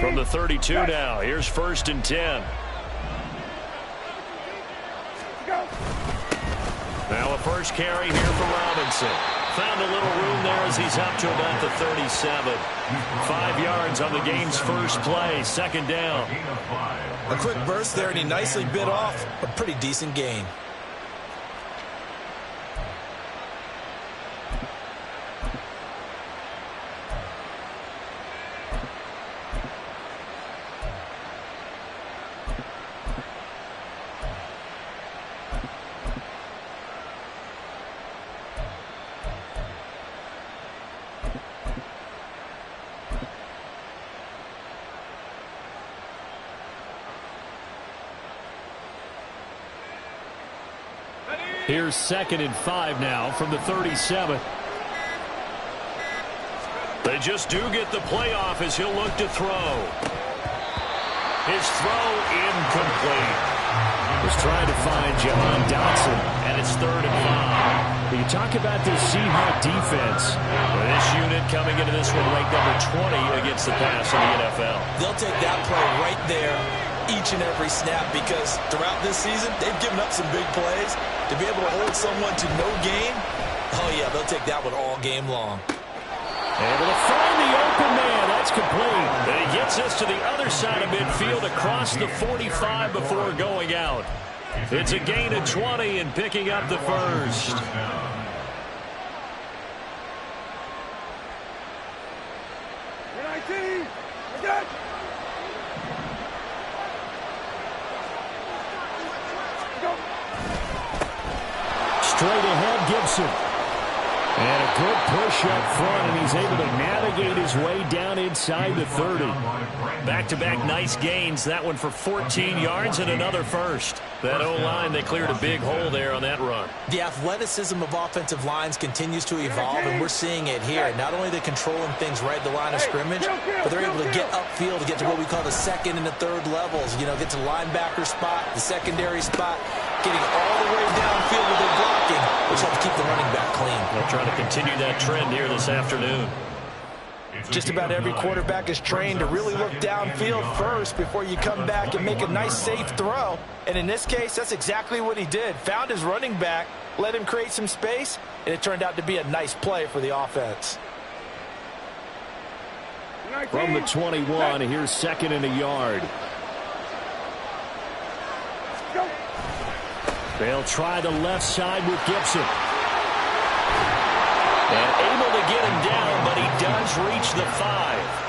From the 32 now, here's 1st and 10. Now a first carry here for Robinson. Found a little room there as he's up to about the 37. 5 yards on the game's first play, 2nd down. A quick burst there, and he nicely bit off a pretty decent gain. Here's 2nd and 5 now from the 37. They just do get the play off as he'll look to throw. His throw incomplete. Was trying to find Jahan Dotson, and it's 3rd and 5. You talk about this Seahawk defense. Well, this unit coming into this one ranked number 20 against the pass in the NFL. They'll take that play right there each and every snap, because throughout this season, they've given up some big plays. To be able to hold someone to no gain, oh yeah, they'll take that one all game long. Able to find the open man. That's complete. And he gets us to the other side of midfield across the 45 before going out. It's a gain of 20 and picking up the first. Straight ahead, Gibson. And a good push up front, and he's able to navigate his way down inside the 30. Back-to-back nice gains. That one for 14 yards and another first. That O-line, they cleared a big hole there on that run. The athleticism of offensive lines continues to evolve, and we're seeing it here. Not only are they controlling things right at the line of scrimmage, but they're able to get upfield to get to what we call the 2nd and the 3rd levels. You know, get to the linebacker spot, the secondary spot, getting all the way downfield with their blocking, which helps keep the running back clean. They'll try to continue that trend here this afternoon. Just about every quarterback is trained to really look downfield first before you come back and make a nice, safe throw. And in this case, that's exactly what he did. Found his running back, let him create some space, and it turned out to be a nice play for the offense. From the 21, here's 2nd and a yard. They'll try the left side with Gibson. And able to get him down, but he does reach the 5.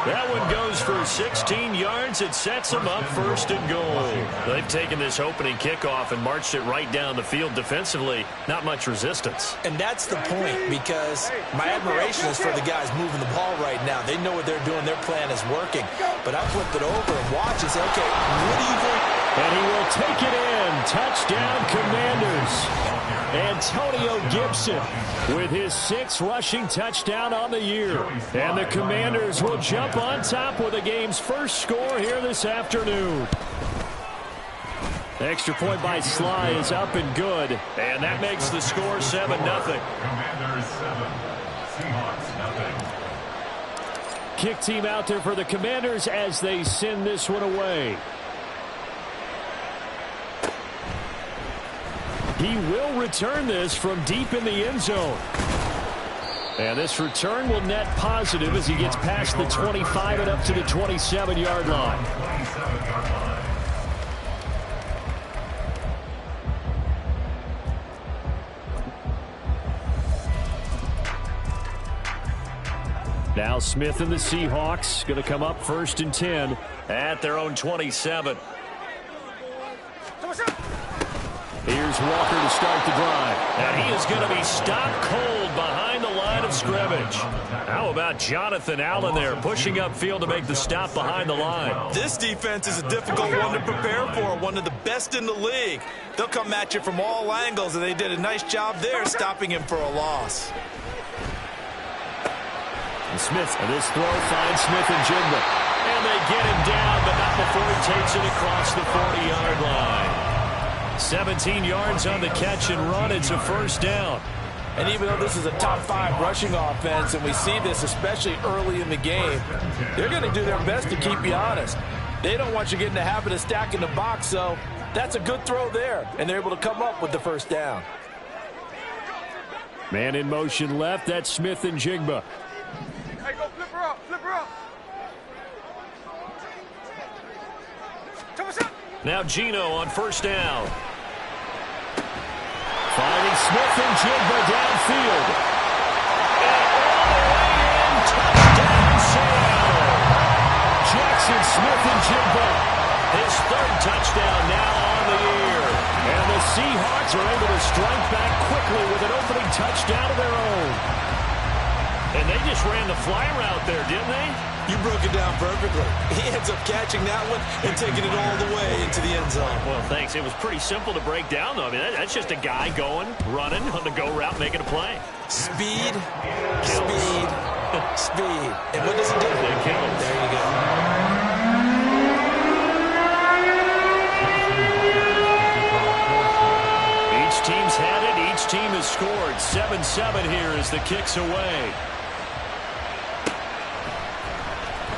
That one goes for 16 yards. It sets him up 1st and goal. They've taken this opening kickoff and marched it right down the field defensively. Not much resistance. And that's the point, because my admiration is for the guys moving the ball right now. They know what they're doing. Their plan is working. But I flip it over and watch and say, okay, what are you going to do? And he will take it in. Touchdown, Commanders. Antonio Gibson with his 6th rushing touchdown on the year. And the Commanders will jump on top with the game's first score here this afternoon. Extra point by Sly is up and good. And that makes the score 7-0. Commanders 7, Seahawks nothing. Kick team out there for the Commanders as they send this one away. He will return this from deep in the end zone. And this return will net positive as he gets past the 25 and up to the 27-yard line. Now Smith and the Seahawks going to come up 1st and 10 at their own 27. Here's Walker to start the drive. And he is going to be stopped cold behind the line of scrimmage. How about Jonathan Allen there pushing upfield to make the stop behind the line? This defense is a difficult one to prepare for, one of the best in the league. They'll come at you from all angles, and they did a nice job there stopping him for a loss. And Smith, and this throw finds Smith and Jigba. And they get him down, but not before he takes it across the 40-yard line. 17 yards on the catch and run. It's a 1st down. And even though this is a top-5 rushing offense, and we see this especially early in the game, they're going to do their best to keep you honest. They don't want you getting the habit of stacking the box, so that's a good throw there, and they're able to come up with the first down. Man in motion left, that's Smith and Jigba. Hey, go flip her up, flip her up. Now Gino on first down. Finding Smith and Jigba downfield. And all the way in, touchdown Seattle. Jackson Smith and Jigba, his third touchdown now on the year. And the Seahawks are able to strike back quickly with an opening touchdown of their own. And they just ran the fly route there, didn't they? You broke it down perfectly. He ends up catching that one and taking it all the way into the end zone. Well, thanks. It was pretty simple to break down, though. I mean, that's just a guy going, running on the go route, making a play. Speed, speed, speed. And what does it do? It kills. There you go. Each team's had it. Each team has scored. 7-7 here as the kick's away.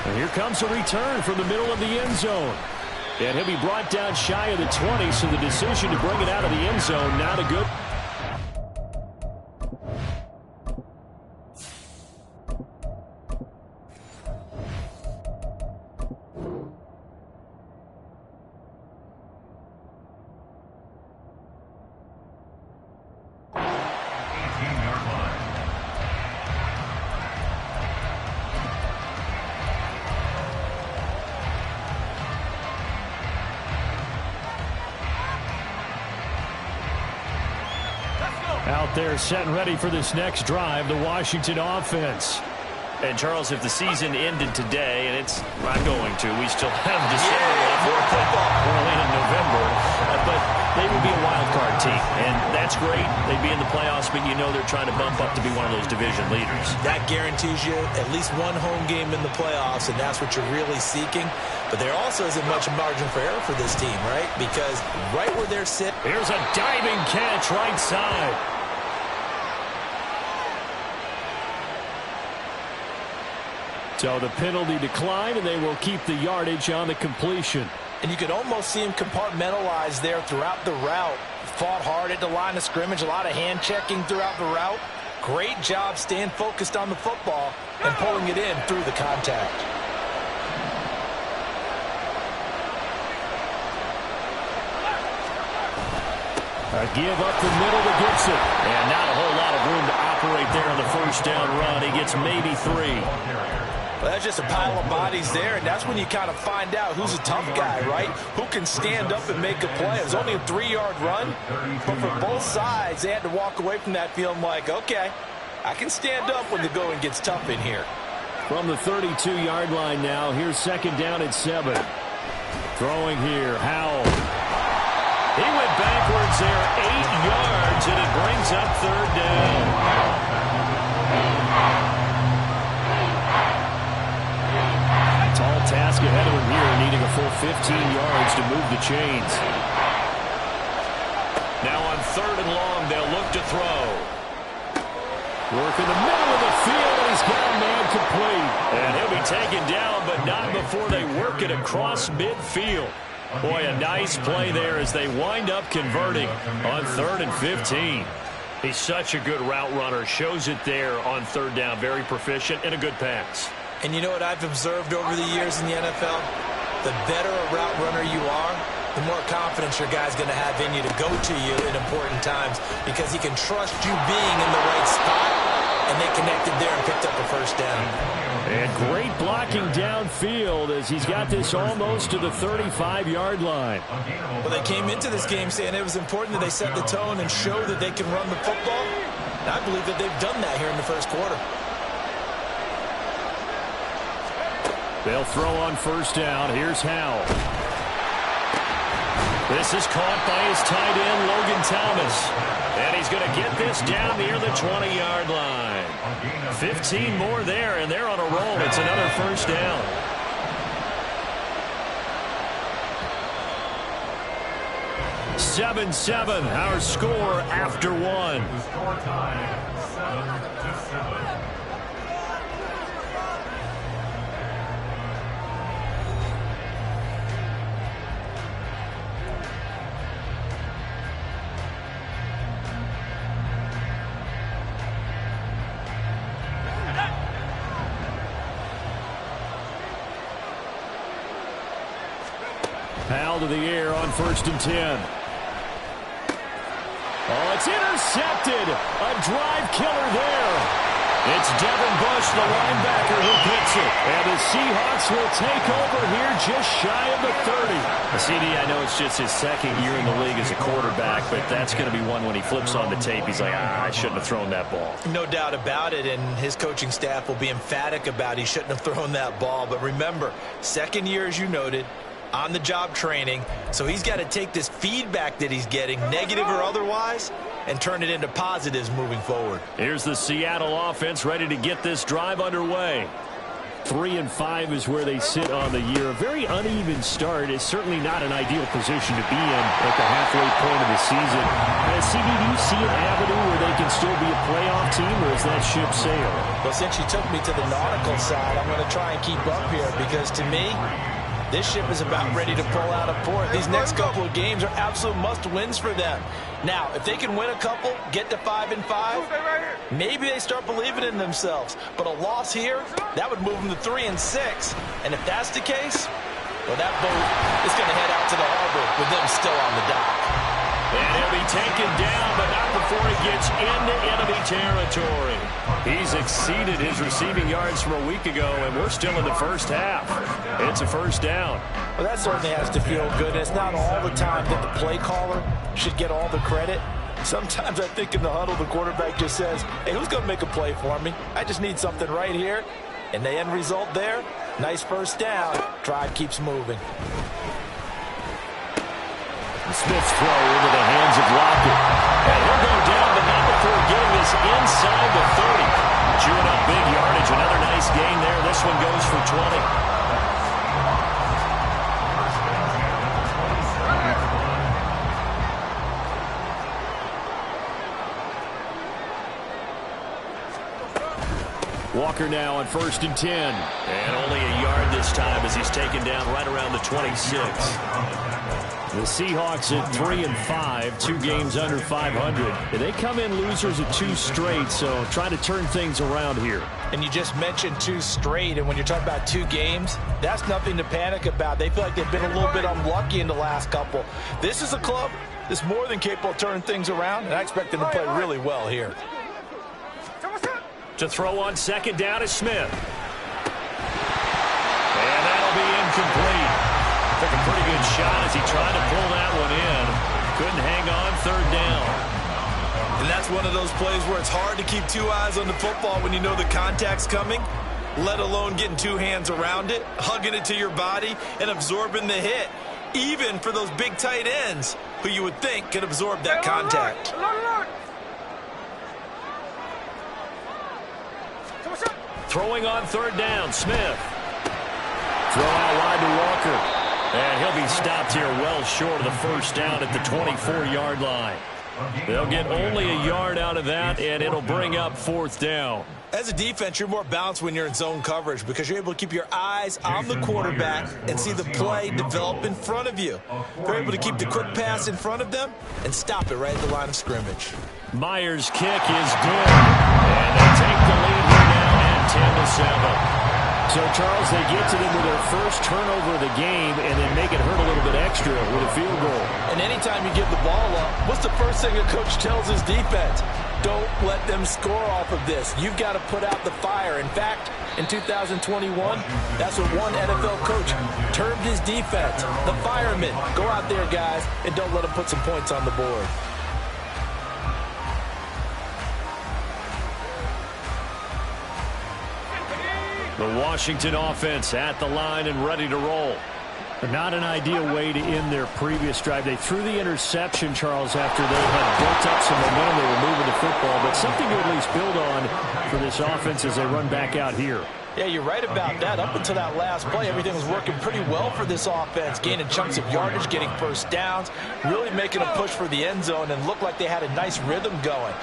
And here comes a return from the middle of the end zone. And he'll be brought down shy of the 20, so the decision to bring it out of the end zone not a good. Out there set and ready for this next drive, the Washington offense. And, Charles, if the season ended today, and it's not going to, we still have December left, early in November, but they would be a wild card team, and that's great. They'd be in the playoffs, but you know they're trying to bump up to be one of those division leaders. That guarantees you at least one home game in the playoffs, and that's what you're really seeking. But there also isn't much margin for error for this team, right? Because right where they're sitting. Here's a diving catch right side. So the penalty declined, and they will keep the yardage on the completion. And you could almost see him compartmentalize there throughout the route. Fought hard at the line of scrimmage, a lot of hand checking throughout the route. Great job staying focused on the football and pulling it in through the contact. A give up the middle to Gibson. And not a whole lot of room to operate there on the first down run. He gets maybe 3. Well, that's just a pile of bodies there, and that's when you kind of find out who's a tough guy, right? Who can stand up and make a play. It was only a 3-yard run, but for both sides, they had to walk away from that feeling like, okay, I can stand up when the going gets tough in here. From the 32-yard line now, here's second down at 7. Throwing here, Howell. He went backwards there 8 yards, and it brings up third down. Tall task ahead of him here, needing a full 15 yards to move the chains. Now on third and long, they'll look to throw. Work in the middle of the field, and he's got a man complete. And he'll be taken down, but not before they work it across midfield. Boy, a nice play there as they wind up converting on 3rd and 15. He's such a good route runner. Shows it there on third down. Very proficient and a good pass. And you know what I've observed over the years in the NFL? The better a route runner you are, the more confidence your guy's going to have in you to go to you in important times because he can trust you being in the right spot, and they connected there and picked up a first down. And great blocking downfield as he's got this almost to the 35-yard line. Well, they came into this game saying it was important that they set the tone and show that they can run the football. And I believe that they've done that here in the first quarter. They'll throw on first down. Here's Howell. This is caught by his tight end, Logan Thomas. And he's going to get this down near the 20-yard line. 15 more there, and they're on a roll. It's another first down. 7-7, our score after one. The score tied 7-7. Powell to the air on 1st and 10. Oh, it's intercepted. A drive killer there. It's Devin Bush, the linebacker, who gets it. And the Seahawks will take over here just shy of the 30. CD, I know it's just his second year in the league as a quarterback, but that's going to be one when he flips on the tape. He's like, I shouldn't have thrown that ball. No doubt about it, and his coaching staff will be emphatic about he shouldn't have thrown that ball. But remember, second year, as you noted, on-the-job training, so he's got to take this feedback that he's getting, negative or otherwise, and turn it into positives moving forward. Here's the Seattle offense ready to get this drive underway. 3-5 is where they sit on the year. A very uneven start. It's certainly not an ideal position to be in at the halfway point of the season. CD, do you see an avenue where they can still be a playoff team, or is that ship sailed? Well, since you took me to the nautical side, I'm going to try and keep up here, because to me, this ship is about ready to pull out of port. These next couple of games are absolute must-wins for them. Now, if they can win a couple, get to 5-5, maybe they start believing in themselves. But a loss here, that would move them to 3-6. And if that's the case, well, that boat is going to head out to the harbor with them still on the dock. And he'll be taken down, but not before he gets into enemy territory. He's exceeded his receiving yards from a week ago, and we're still in the first half. It's a first down. Well, that certainly has to feel good. It's not all the time that the play caller should get all the credit. Sometimes I think in the huddle, the quarterback just says, hey, who's going to make a play for me? I just need something right here. And the end result there, nice first down. Drive keeps moving. Smith's throw into the hands of Lockett. And he'll go down, but not before getting this inside the 30. Chewing up big yardage. Another nice gain there. This one goes for 20. Walker now on 1st and 10. And only a yard this time as he's taken down right around the 26. The Seahawks at 3-5, 2 games under 500. They come in losers of 2 straight, so trying to turn things around here. And you just mentioned 2 straight, and when you're talking about 2 games, that's nothing to panic about. They feel like they've been a little bit unlucky in the last couple. This is a club that's more than capable of turning things around, and I expect them to play really well here. To throw on 2nd down is Smith. And that'll be incomplete. Took a pretty good shot as he tried to pull that one in. Couldn't hang on 3rd down. And that's one of those plays where it's hard to keep 2 eyes on the football when you know the contact's coming, let alone getting 2 hands around it, hugging it to your body, and absorbing the hit, even for those big tight ends who you would think could absorb that contact. Throwing on 3rd down, Smith. Throw out wide to Walker. And he'll be stopped here well short of the 1st down at the 24-yard line. They'll get only a yard out of that, and it'll bring up 4th down. As a defense, you're more balanced when you're in zone coverage because you're able to keep your eyes on the quarterback and see the play develop in front of you. They're able to keep the quick pass in front of them and stop it right at the line of scrimmage. Myers' kick is good, and they take the lead here now at 10-7. So, Charles, they get to them with their first turnover of the game and then make it hurt a little bit extra with a field goal. And anytime you give the ball up, what's the first thing a coach tells his defense? Don't let them score off of this. You've got to put out the fire. In fact, in 2021, that's what one NFL coach termed his defense, the firemen. Go out there, guys, and don't let them put some points on the board. The Washington offense at the line and ready to roll. Not an ideal way to end their previous drive. They threw the interception, Charles, after they had built up some momentum. They were moving the football, but something to at least build on for this offense as they run back out here. Yeah, you're right about that. Up until that last play, everything was working pretty well for this offense, gaining chunks of yardage, getting first downs, really making a push for the end zone, and looked like they had a nice rhythm going.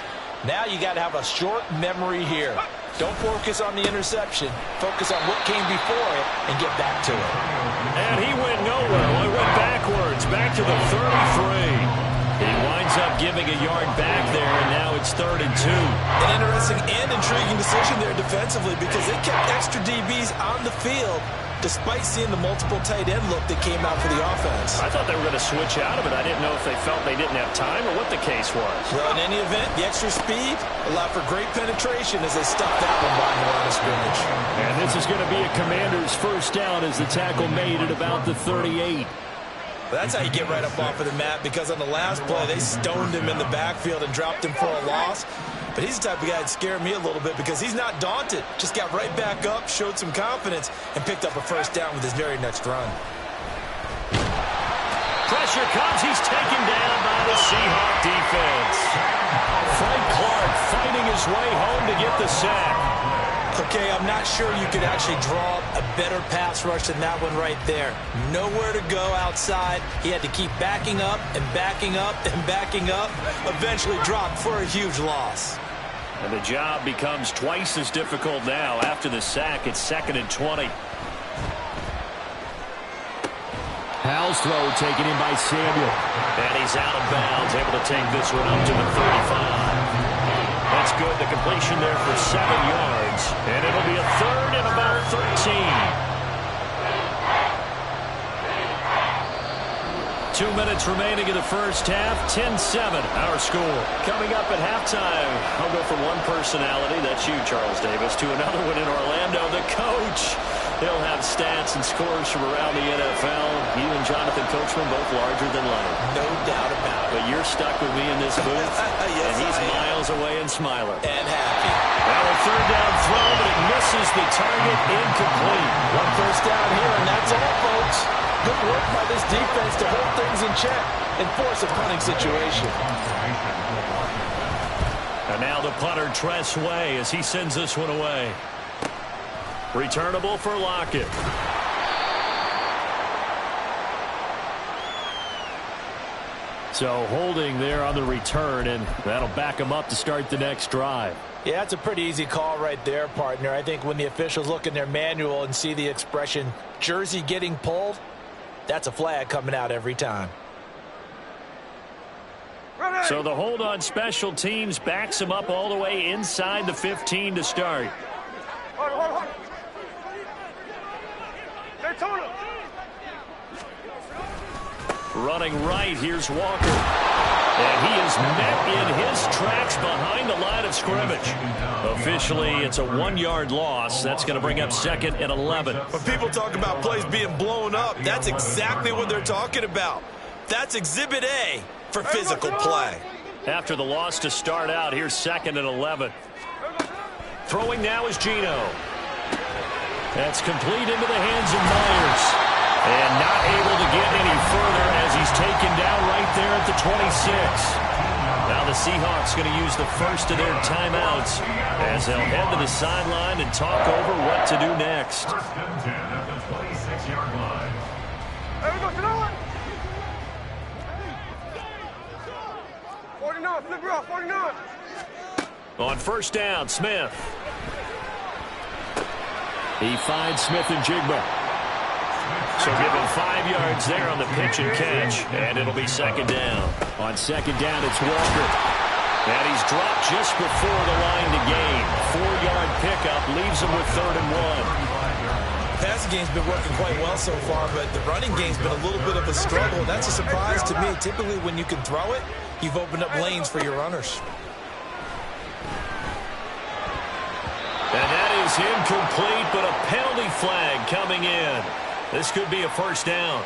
Now you got to have a short memory here. Don't focus on the interception. Focus on what came before it and get back to it. And he went nowhere. Well, he went backwards, back to the 33. He winds up giving a yard back there, and now it's 3rd and 2. An interesting and intriguing decision there defensively because they kept extra DBs on the field despite seeing the multiple tight end look that came out for the offense. I thought they were going to switch out of it. I didn't know if they felt they didn't have time or what the case was. Well, in any event, the extra speed allowed for great penetration as they stuffed that one behind the line of scrimmage. And this is going to be a Commander's first down as the tackle made at about the 38. That's how you get right up off of the mat, because on the last play, they stoned him in the backfield and dropped him for a loss. But he's the type of guy that scared me a little bit because he's not daunted. Just got right back up, showed some confidence, and picked up a first down with his very next run. Pressure comes. He's taken down by the Seahawks defense. Frank Clark fighting his way home to get the sack. Okay, I'm not sure you could actually draw a better pass rush than that one right there. Nowhere to go outside. He had to keep backing up and backing up and backing up. Eventually dropped for a huge loss. And the job becomes twice as difficult now. After the sack, it's 2nd and 20. Howell's throw taken in by Samuel. And he's out of bounds, able to take this one up to the 35. That's good. The completion there for 7 yards. And it'll be a 3rd and about 13. 2 minutes remaining in the first half. 10-7, our score. Coming up at halftime, I'll go from one personality, that's you, Charles Davis, to another one in Orlando, the coach. He'll have stats and scores from around the NFL. You and Jonathan Coachman both larger than life. No doubt about it. But you're stuck with me in this booth, yes, and he's miles away and smiling. And happy. Now a 3rd down throw, but it misses the target, incomplete. One first down here, and that's all, folks. Good work by this defense to hold things in check and force a punting situation. And now the punter, Tress Way, as he sends this one away. Returnable for Lockett. So holding there on the return, and that'll back him up to start the next drive. Yeah, that's a pretty easy call right there, partner. I think when the officials look in their manual and see the expression jersey getting pulled, that's a flag coming out every time. So the hold on special teams backs him up all the way inside the 15 to start. Hold. Running right, here's Walker. And he is met in his tracks behind the line of scrimmage. Officially, it's a 1-yard loss. That's going to bring up 2nd and 11. When people talk about plays being blown up, that's exactly what they're talking about. That's Exhibit A for physical play. After the loss to start out, here's 2nd and 11. Throwing now is Geno. That's complete into the hands of Myers. And not able to get any further as he's taken down right there at the 26. Now the Seahawks going to use the first of their timeouts as they'll head to the sideline and talk over what to do next. 1st and 10 at the 26-yard line. Hey, we go to that one. 49, flip her off, 49. On 1st down, Smith. He finds Smith and Jigba. So give him 5 yards there on the pitch and catch, and it'll be 2nd down. On 2nd down, it's Walker. And he's dropped just before the line to gain. 4-yard pickup leaves him with 3rd and 1. The passing game's been working quite well so far, but the running game's been a little bit of a struggle. That's a surprise to me. Typically, when you can throw it, you've opened up lanes for your runners. And that is incomplete, but a penalty flag coming in. This could be a 1st down.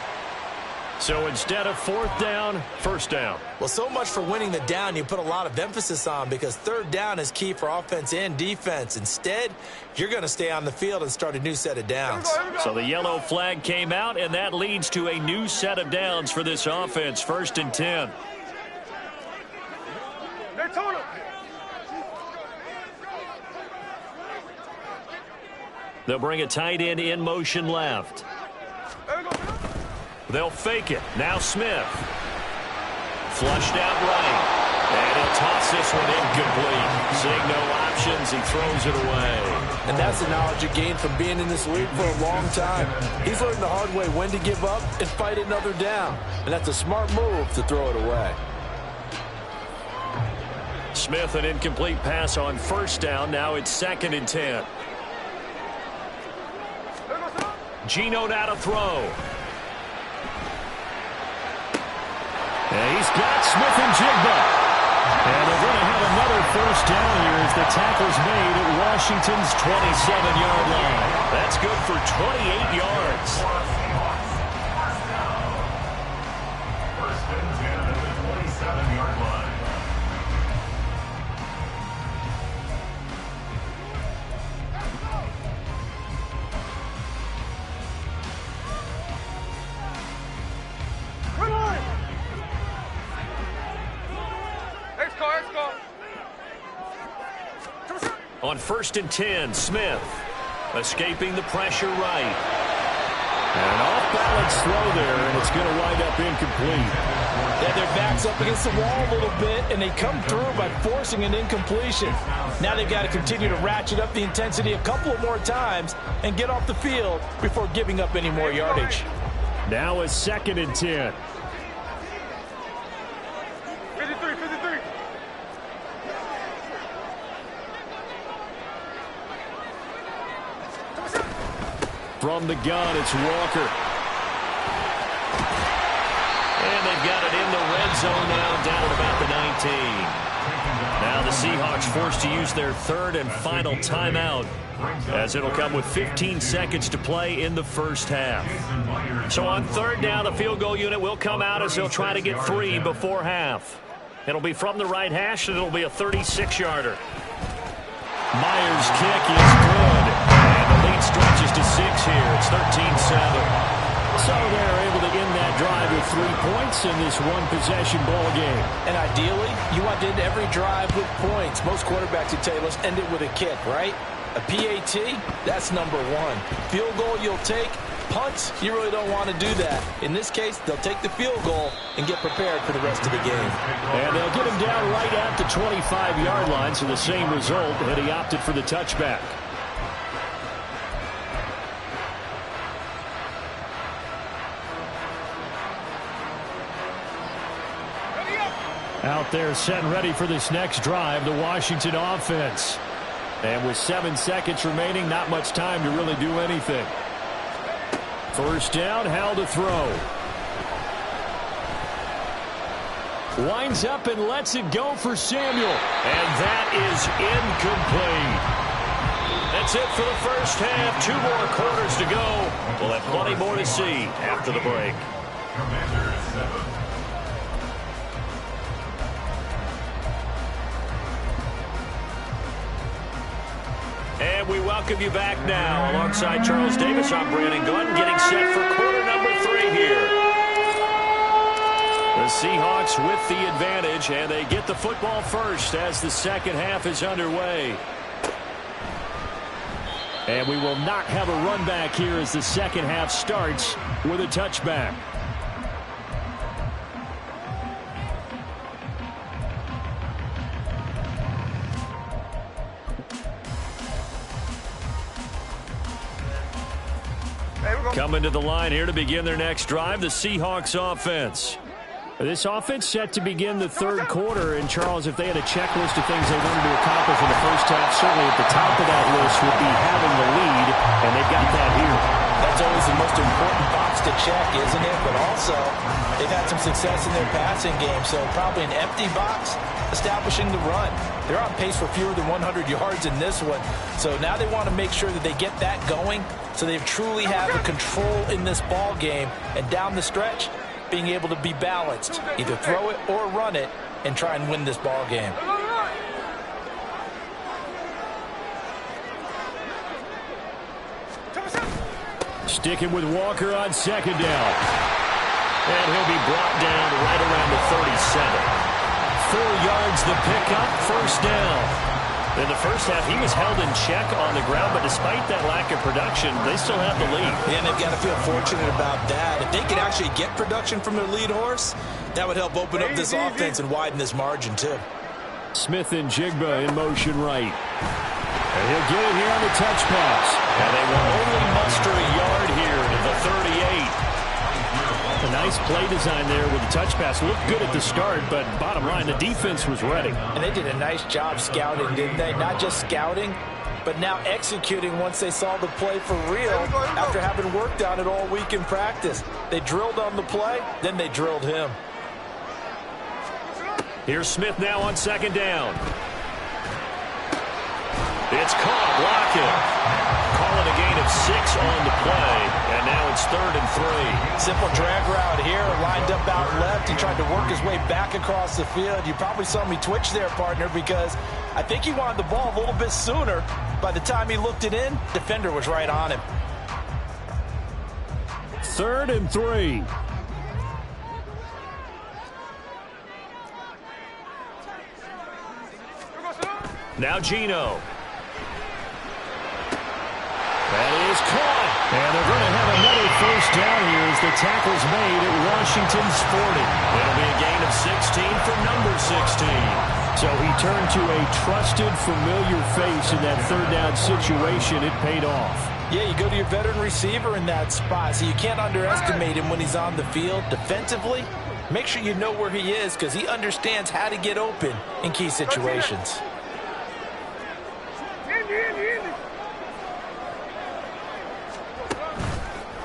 So instead of fourth down, first down. Well, so much for winning the down you put a lot of emphasis on, because third down is key for offense and defense. Instead, you're going to stay on the field and start a new set of downs. So the yellow flag came out, and that leads to a new set of downs for this offense. 1st and 10. They'll bring a tight end in motion left. They'll fake it. Now Smith. Flushed out right. And he'll toss this one incomplete. Seeing no options, he throws it away. And that's the knowledge you gain from being in this league for a long time. He's learned the hard way when to give up and fight another down. And that's a smart move to throw it away. Smith, an incomplete pass on 1st down. Now it's 2nd and 10. Geno now to throw. And he's got Smith and Jigba. And they're going to have another 1st down here as the tackle's made at Washington's 27-yard line. That's good for 28 yards. 1st and 10 at the 27-yard line. On 1st and 10, Smith escaping the pressure right. And an off-balance throw there, and it's going to wind up incomplete. Yeah, their back's up against the wall a little bit, and they come through by forcing an incompletion. Now they've got to continue to ratchet up the intensity a couple of more times and get off the field before giving up any more yardage. Now a 2nd and 10. 53. From the gun, it's Walker. And they've got it in the red zone now, down at about the 19. Now the Seahawks forced to use their 3rd and final timeout, as it'll come with 15 seconds to play in the 1st half. So on 3rd down, the field goal unit will come out as they'll try to get 3 before half. It'll be from the right hash, and it'll be a 36-yarder. Myers' kick is good. And the lead stretches to 6 here. It's 13-7. So they're able to end that drive with 3 points in this one-possession ball game. And ideally, you want to end every drive with points. Most quarterbacks would tell you, let's end it with a kick, right? A PAT, that's number 1. Field goal you'll take. Punts, you really don't want to do that. In this case, they'll take the field goal and get prepared for the rest of the game. And they'll get him down right at the 25-yard line, so the same result, and he opted for the touchback. Out there set and ready for this next drive, the Washington offense. And with 7 seconds remaining, not much time to really do anything. 1st down, Howell to throw. Winds up and lets it go for Samuel. And that is incomplete. That's it for the 1st half. 2 more quarters to go. We'll have plenty more to see after the break. Commanders 7. And we welcome you back now. Alongside Charles Davis, I'm Brandon Gunn, getting set for quarter number 3 here. The Seahawks with the advantage, and they get the football first as the 2nd half is underway. And we will not have a run back here as the 2nd half starts with a touchback. Coming to the line here to begin their next drive, the Seahawks offense. This offense set to begin the 3rd quarter, and Charles, if they had a checklist of things they wanted to accomplish in the 1st half, certainly at the top of that list would be having the lead, and they've got that here. That's always the most important box to check, isn't it? But also, they've had some success in their passing game, so probably an empty box establishing the run. They're on pace for fewer than 100 yards in this one, so now they want to make sure that they get that going so they truly have a control in this ball game, and down the stretch, being able to be balanced, either throw it or run it, and try and win this ball game. Sticking with Walker on second down. And he'll be brought down right around the 37. 4 yards the pickup, first down. In the first half, he was held in check on the ground, but despite that lack of production, they still have the lead. And they've got to feel fortunate about that. If they could actually get production from their lead horse, that would help open up this offense and widen this margin, too. Smith and Jigba in motion right. And he'll get it here on the touch pass. And they will only muster a yard here to the 38. A nice play design there with the touch pass. Looked good at the start, but bottom line, the defense was ready. And they did a nice job scouting, didn't they? Not just scouting, but now executing once they saw the play for real after having worked on it all week in practice. They drilled on the play, then they drilled him. Here's Smith now on second down. It's caught, Lockett. Calling a gain of 6 on the play, and now it's 3rd and 3. Simple drag route here, lined up out left. He tried to work his way back across the field. You probably saw me twitch there, partner, because I think he wanted the ball a little bit sooner. By the time he looked it in, defender was right on him. 3rd and 3. Now Gino. That is caught. And they're going to have another first down here as the tackle's made at Washington's 40. It'll be a gain of 16 for number 16. So he turned to a trusted, familiar face in that third down situation. It paid off. Yeah, you go to your veteran receiver in that spot, so you can't underestimate him when he's on the field defensively. Make sure you know where he is because he understands how to get open in key situations.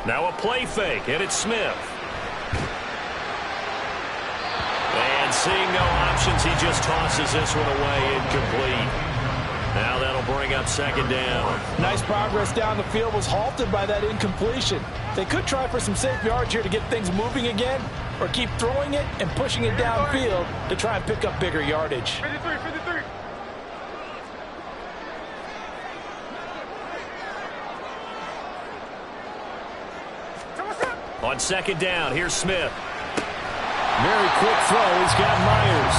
Now a play fake, and it's Smith. And seeing no options, he just tosses this one away, incomplete. Now that'll bring up second down. Nice progress down the field, was halted by that incompletion. They could try for some safe yards here to get things moving again, or keep throwing it and pushing it downfield to try and pick up bigger yardage. 53, 53. On second down, here's Smith. Very quick throw. He's got Myers.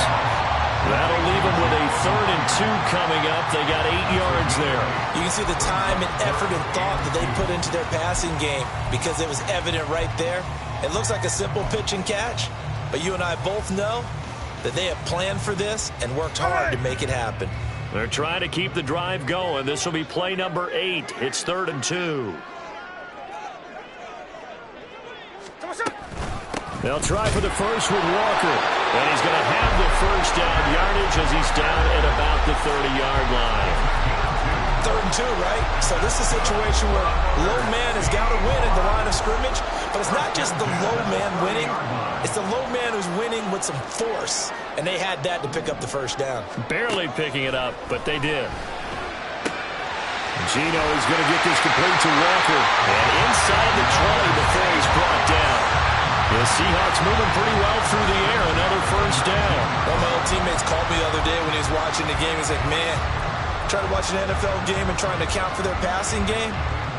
That'll leave him with a 3rd and 2 coming up. They got 8 yards there. You can see the time and effort and thought that they put into their passing game because it was evident right there. It looks like a simple pitch and catch, but you and I both know that they have planned for this and worked hard to make it happen. They're trying to keep the drive going. This will be play number 8. It's 3rd and 2. They'll try for the first with Walker. And he's going to have the first down yardage as he's down at about the 30-yard line. 3rd and 2, right? So this is a situation where low man has got to win at the line of scrimmage. But it's not just the low man winning. It's the low man who's winning with some force. And they had that to pick up the first down. Barely picking it up, but they did. Gino is going to get this complete to Walker. And inside the 20 before he's brought down. The Seahawks moving pretty well through the air. Another first down. One of my old teammates called me the other day when he was watching the game. He's like, man, trying to watch an NFL game and trying to account for their passing game,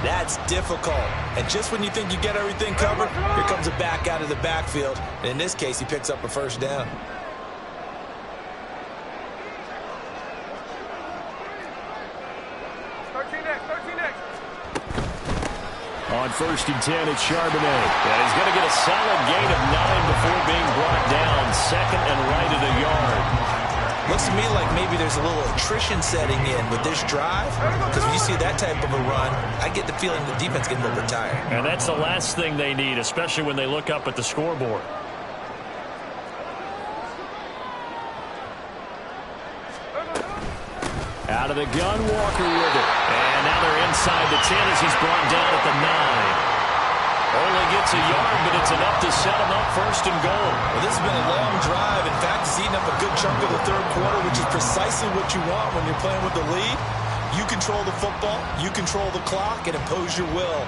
that's difficult. And just when you think you get everything covered, here comes a back out of the backfield. And in this case, he picks up a first down. On 1st and 10, it's Charbonnet. And he's going to get a solid gain of 9 before being brought down. 2nd and right at a yard. Looks to me like maybe there's a little attrition setting in with this drive. Because when you see that type of a run, I get the feeling the defense getting a little bit tired. And that's the last thing they need, especially when they look up at the scoreboard. Out of the gun, Walker with it. And now they're inside the 10 as he's brought down at the 9. Only gets a yard, but it's enough to set him up 1st and goal. Well, this has been a long drive. In fact, it's eaten up a good chunk of the 3rd quarter, which is precisely what you want when you're playing with the lead. You control the football, you control the clock, and impose your will.